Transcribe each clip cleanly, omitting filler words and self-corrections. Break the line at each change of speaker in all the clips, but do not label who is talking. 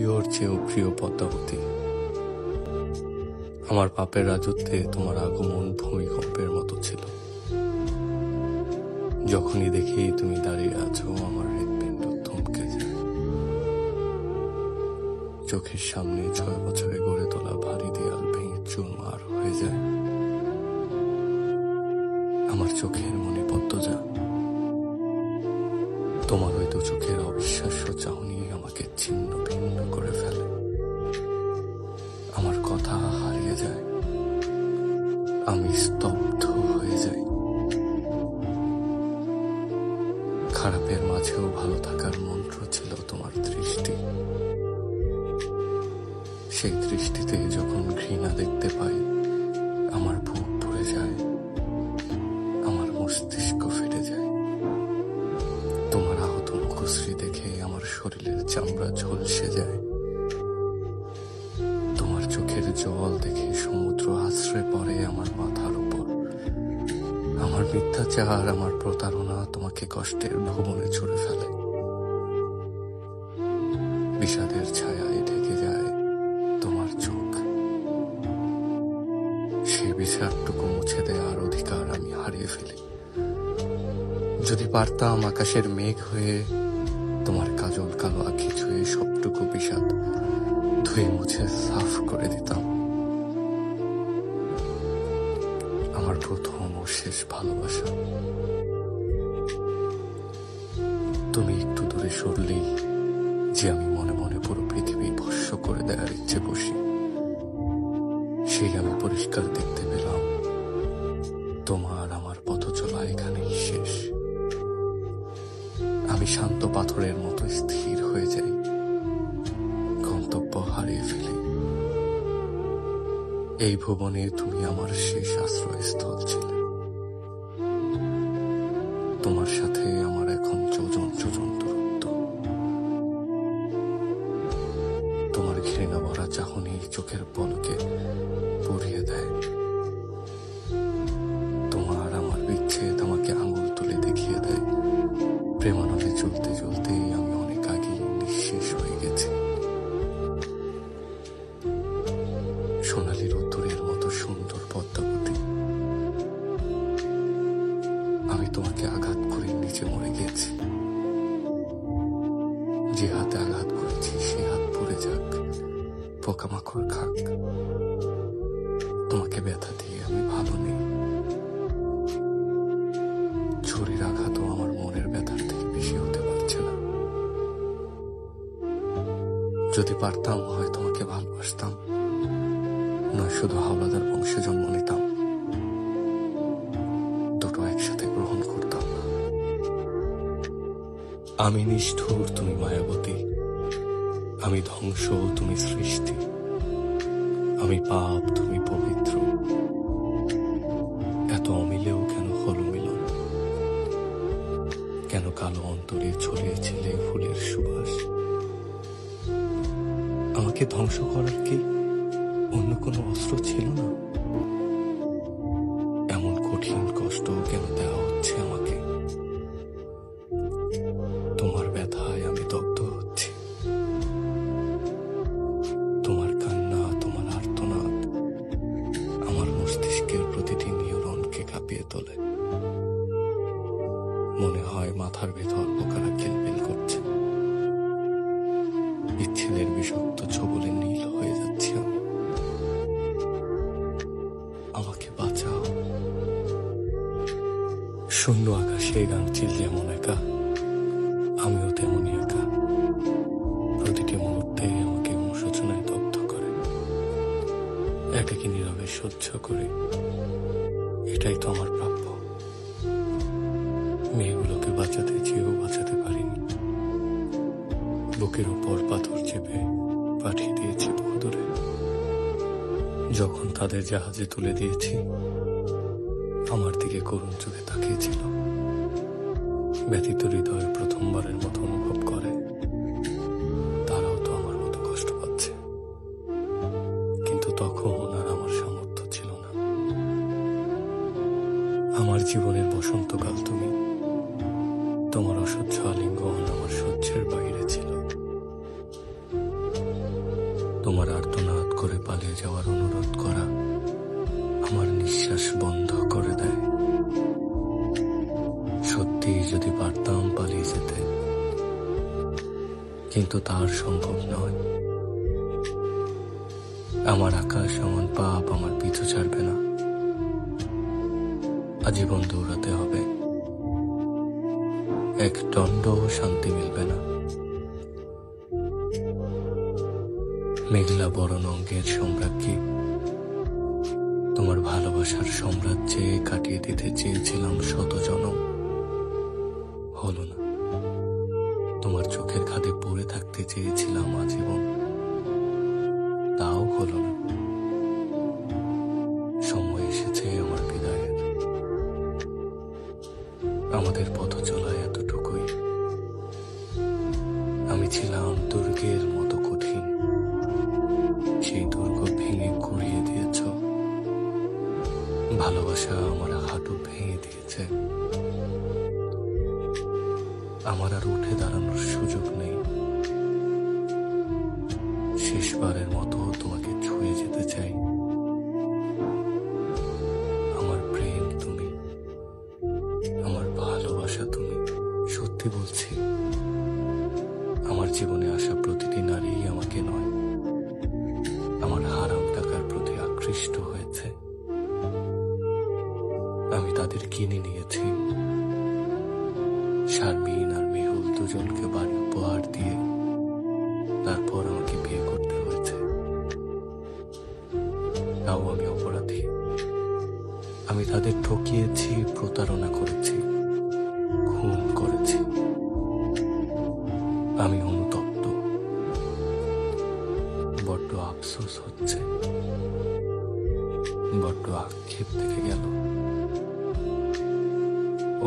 প্রিয়র চেয়েও প্রিয় পদ্মাবতী, আমার পাপের রাজত্বে তোমার আগমন ভূমিকম্পের মতো ছিল। যখনই দেখি তুমি দাঁড়িয়ে আছো, আমার হৃৎপিণ্ড থমকে যায়। চোখের সামনে 6 বছরে গড়ে তোলা ভারী দেয়াল ভেঙে চুরমার হয়ে যায়। আমার চোখের মনে পদ্মজা, তোমার ওই দু চোখের অবিশ্বাস্য চাহনি আমাকে ছিন্ন ভিন্ন করে ফেলে। আমার কথা হারিয়ে যায়, আমি স্তব্ধ হয়ে যাই। খারাপের মাঝেও ভালো থাকার মন্ত্র ছিল তোমার দৃষ্টি। সেই দৃষ্টিতে যখন ঘৃণা দেখতে পাই, আমার বুক ভরে যায়, আমার মস্তিষ্ক ফেটে যায়। তোমার আহত মুখশ্রী দেখে আমার শরীরের চামড়া ঝলসে যায়। তোমার চোখের জল দেখে সমুদ্র আশ্রয় পড়ে আমার মাথার উপর। আমার মিথ্যাচার, আমার প্রতারণা তোমাকে কষ্টের ভুবনে ছুড়ে ফেলে। বিষাদের ছায়ায় ঢেকে যায় তোমার চোখ। সেই বিষাদটুকু মুছে দেওয়ার অধিকার আমি হারিয়ে ফেলি। যদি পারতাম আকাশের মেঘ হয়ে তোমার কাজল কালো আঁখি ছুঁয়ে সবটুকু বিষাদ ধুয়ে মুছে সাফ করে দিতাম। আমার প্রথম ও শেষ ভালোবাসা। তুমি একটু দূরে সরলেই যে আমি মনে মনে পুরো পৃথিবী ভস্য করে দেওয়ার ইচ্ছে বসি। সেই আমি পরিষ্কার দেখতে পেলাম, তোমার আমার পথ চলা এখানেই শেষ। আমি শান্ত পাথরের মতো স্থির হয়ে যাই, গন্তব্য হারিয়ে ফেলি। এই ভুবনে তুমি আমার শেষ আশ্রয়স্থল ছিলে। তোমার সাথে আমার এখন যোজন যোজন দূরত্ব। তোমার ঘৃণা ভরা চাহনি চোখের পলকে পুড়িয়ে দেয়। তোমার আমার বিচ্ছেদ আমাকে আঙুল তুলে দেখিয়ে দেয়, প্রেমানলে চলতে চলতেই আমি অনেক আগে নিঃশেষ হয়ে গেছি। সোনালি রোদ্দুরের মতো সুন্দর পদ্মাবতী, আমি তোমাকে আঘাত করে নিচে মরে গেছি। যে হাতে আঘাত করেছি সে হাত পড়ে যাক, পোকামাকড় খাক। তোমাকে ব্যথা দিয়ে আমি ভালো নেই। ছুরির আঘাতও আমার মনের ব্যথার থেকে বেশি হতে পারছে না। যদি পারতাম হয় তোমাকে ভালোবাসতাম, নয় শুধু হাওলাদার বংশে জন্ম নিতাম। দুটো একসাথে গ্রহণ করতাম না। আমি নিষ্ঠুর, তুমি মায়াবতী। আমি ধ্বংস, তুমি সৃষ্টি। আমি পাপ, তুমি পবিত্র। এত অমিলেও কেন হলো মিলন? কেন কালো অন্তরে ছড়িয়েছিলে ফুলের সুবাস? আমাকে ধ্বংস করার কি অন্য কোনো অস্ত্র ছিল না? এমন কঠিন কষ্ট কেন দেওয়া হচ্ছে আমাকে? তোমার ব্যথায় আমি দগ্ধ হচ্ছি। তোমার কান্না, তোমার আর্তনাদ আমার মস্তিষ্কের প্রতিটি নিউরনকে কাঁপিয়ে তোলে। মনে হয় মাথার ভেতর পোকারা কিলবিল করছে। বিচ্ছেদের বিষাক্ত ছোবলে নীল হয়ে যাচ্ছি আমি। আমাকে বাঁচাও। শূন্য আকাশে গাংচিল যেমন একা, আমিও তেমনই একা। প্রতিটি মুহূর্তে আমাকে অনুশোচনায় দগ্ধ করে। এটাকে নীরবে সহ্য করে। এটাই তো আমার প্রাপ্য। মেয়েগুলোকে বাঁচাতে চেয়েও বাঁচাতে পারিনি। বুকের উপর পাথর চেপে পাঠিয়ে দিয়েছি বহুদূরে। যখন তাদের জাহাজে তুলে দিয়েছি, আমার দিকে করুণ চোখে তাকিয়েছিল। ব্যথিত হৃদয় প্রথমবারের মতো অনুভব করে তারাও তো আমার মতো কষ্ট পাচ্ছে। কিন্তু তখন আর আমার সামর্থ্য ছিল না। আমার জীবনের বসন্তকাল তুমি। তোমার অসহ্য আলিঙ্গন আমার সহ্যের বাইরে ছিল। তোমার আর্তনাদ করে পালিয়ে যাওয়ার অনুরোধ করা আমার নিঃশ্বাস বন্ধ করে দেয়। সত্যি যদি পারতাম পালিয়ে যেতে, কিন্তু তার সম্ভব নয়। আমার আকাশ এমন পাপ আমার পিছু ছাড়বে না। আজীবন দৌড়াতে হবে, এক দণ্ড শান্তি মিলবে না। মেঘলা বরণ অঙ্গের সম্রাজ্ঞী, তোমার ভালোবাসার সাম্রাজ্যে কাটিয়ে দিতে চেয়েছিলাম শত জনম, হলো না। তোমার চোখের খাদে পড়ে থাকতে চেয়েছিলাম আজীবন, তাও হলো না। সময় এসেছে আমার বিদায়ের। আমাদের পথ চলা এতটুকুই। আমি ছিলাম দুর্গের মতো কঠিন, সেই দুর্গ ভেঙে গুড়িয়ে দিয়েছ। ভালোবাসা আমার হাঁটু ভেঙে দিয়েছে। আমার আর উঠে দাঁড়ানোর সুযোগ নেই। শেষবারের মতো তোমাকে ছুঁয়ে যেতে চাই। আমার প্রেম তুমি, আমার ভালোবাসা তুমি। সত্যি বলছি, আমার জীবনে আসা প্রতিটি নারী আমাকে নয়, আমার হারাম টাকার প্রতি আকৃষ্ট হয়েছে। আমি তাদের কিনে নিয়েছি। শারমিন আর মেহুল দুজনকে বাড়ি উপহার দিয়ে তারপর আমাকে বিয়ে করতে হয়েছে। তাও আমি অপরাধী। আমি তাদের ঠকিয়েছি, প্রতারণা করেছি, খুন করেছি। আমি অনুতপ্ত। বড্ড আফসোস হচ্ছে, বড্ড আক্ষেপ থেকে গেল।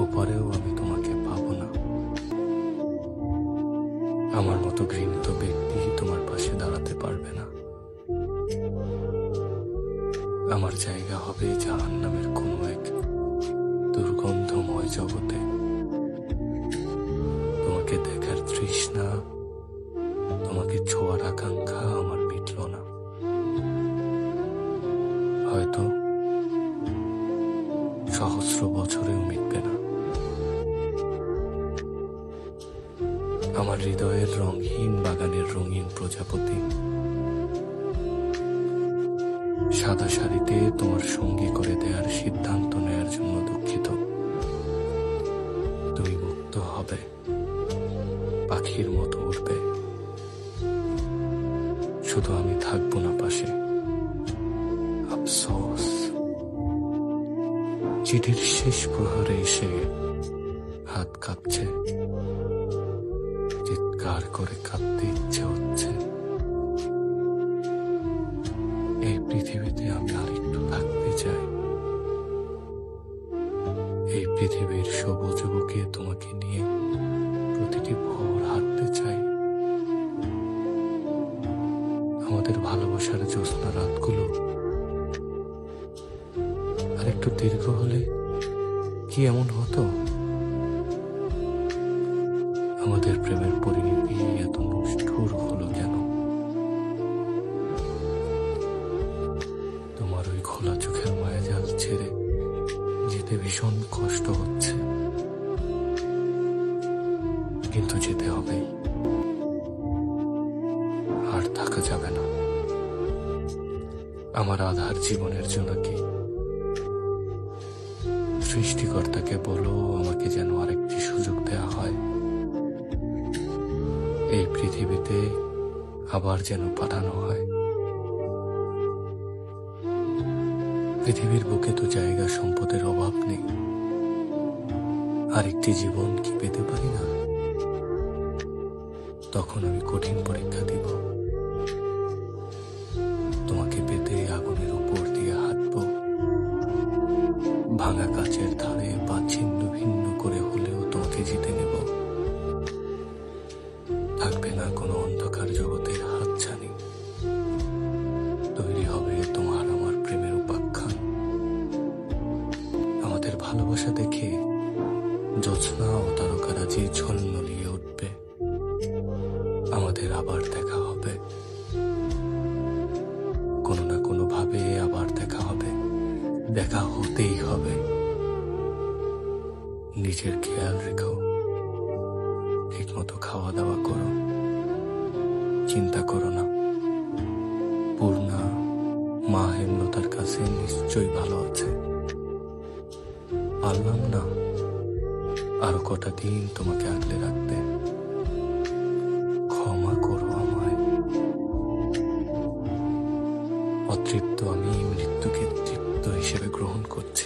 ওপরেও আমি তোমাকে পাবো না। আমার মতো ঘৃণিত ব্যক্তি তোমার পাশে দাঁড়াতে পারবে না। আমার জায়গা হবে জাহান্নামের কোনো এক দুর্গন্ধময় জগতে। তোমাকে দেখার তৃষ্ণা, তোমাকে ছোঁয়ার আকাঙ্ক্ষা আমার মিটল না। হয়তো সহস্র বছরেও মিটবে না। আমার হৃদয়ের রঙহীন বাগানের রঙিন প্রজাপতি, সাদা শাড়িতে তোমার সঙ্গী করে দেওয়ার সিদ্ধান্ত নেয়ার জন্য দুঃখিত। তুমি মুক্ত হবে, পাখির মতো উঠবে। শুধু আমি থাকবো না পাশে। আফসোস, চিঠির শেষ প্রহরে এসে হাত কাঁপছে, চিৎকার করে কাঁদতে ইচ্ছে হচ্ছে। এই পৃথিবীতে আমি আরেকটু থাকতে চাই। এই পৃথিবীর সবুজ বুকে তোমাকে নিয়ে প্রতিটি ভোর হাঁটতে চাই। আমাদের ভালোবাসার জ্যোৎস্না রাতগুলো আর একটু দীর্ঘ হলে কি এমন হতো? আমাদের প্রেমের পরিণতি এত নিষ্ঠুর হলো কেন? তোমার ওই খোলা চোখের মায়াজাল ছেড়ে যেতে ভীষণ কষ্ট হচ্ছে, কিন্তু যেতে হবেই। আর থাকা যাবে না। আমার আধার জীবনের জোনাকি, সৃষ্টিকর্তাকে বলো আমাকে যেন আরেকটি সুযোগ দেয়া হয়। এই পৃথিবীতে আবার যেন পাঠানো হয়। পৃথিবীর বুকে তো জায়গা সম্পদের অভাব নেই। আরেকটি জীবন কি পেতে পারি না? তখন আমি কঠিন পরীক্ষা দিব। তোমাকে পেতে আগুনের উপর দিয়ে হাঁটবো। ভাঙা কাচের ধারে বা ছিন্ন ভিন্ন করে হলেও তোমাকে জিতে নেব। থাকবে না কোনো অন্ধকার জগতের হাতছানি। তৈরি হবে তোমার আমার প্রেমের উপাখ্যান। আমাদের ভালোবাসা দেখে জ্যোৎস্না ও তারকারাজি ঝলমলিয়ে উঠবে। আমাদের আবার দেখা হবে। দেখা হতেই হবে। নিজের খেয়াল রেখো, ঠিক মতো খাওয়া দাওয়া করো, চিন্তা করো না। পূর্ণা মা হেমলতার কাছে নিশ্চয়ই ভালো আছে। পারলাম না আরো কটা দিন তোমাকে আগলে রাখতে। ক্ষমা করো আমায়। অতৃপ্ত আমি মৃত্যুকে তৃপ্ত হিসেবে গ্রহণ করছি।